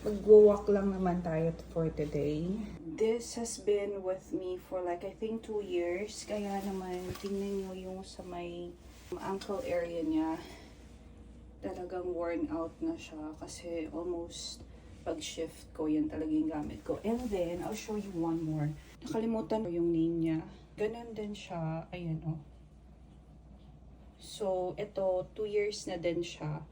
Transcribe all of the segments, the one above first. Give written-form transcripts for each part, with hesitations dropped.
Magwo-walk lang naman tayo for today. This has been with me for like I think 2 years. Kaya naman tingnan nyo yung sa may ankle area niya. Talagang worn out na siya kasi almost pag-shift ko yan talaga yung gamit ko. And then I'll show you one more. Nakalimutan ko yung name niya. Ganon din siya. Ayan oh. So ito 2 years na din siya.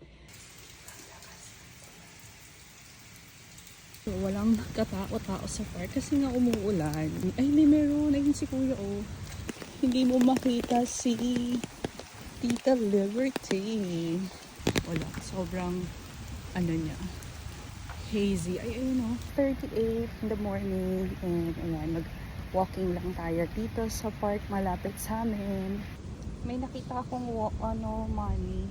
So, walang katao-tao sa park kasi nga umuulan. Ay, may meron. Ayun si Kuya, oh. Hindi mo makita si Tita Liberty. Wala. Sobrang, ano niya, hazy. Ay, ayun, oh. 38 in the morning. And, ayan, mag-walking lang tayo dito sa park malapit sa amin. May nakita akong, money.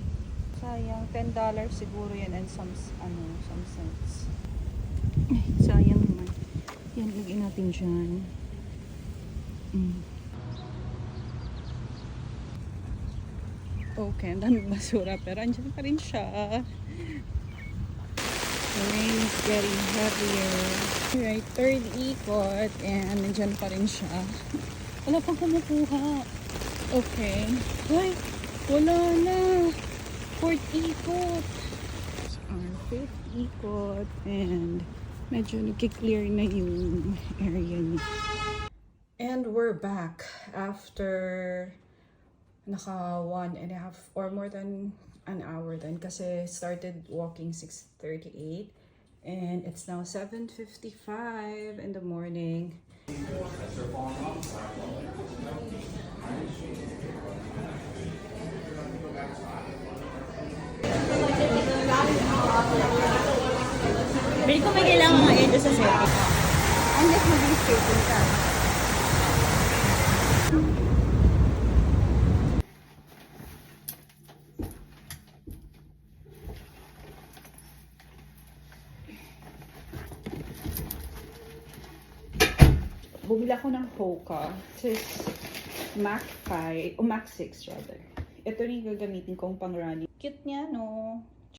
Sayang, $10 siguro yan and some cents. Ay, sayang naman. Yan, lagyan natin dyan. Okay, ang daming basura. Pero andyan pa rin siya. The rain is getting heavier. Alright, third ikot. And andyan pa rin siya. Wala pang kumukuha. Okay. Ay, wala na. Fourth ikot. Our fifth ikot. And medyo nagki-clear na yung area niya. And we're back after naka 1.5 or more than an hour then kasi started walking 6:38 and it's now 7:55 in the morning. Bili ko may kailangan nga yun sa setting. Unless mag-straighten ka. Bumili ako ng Hoka. This is Mac 5, o Mac 6 rather. Ito rin gagamitin kong pang running. Cute niya, no?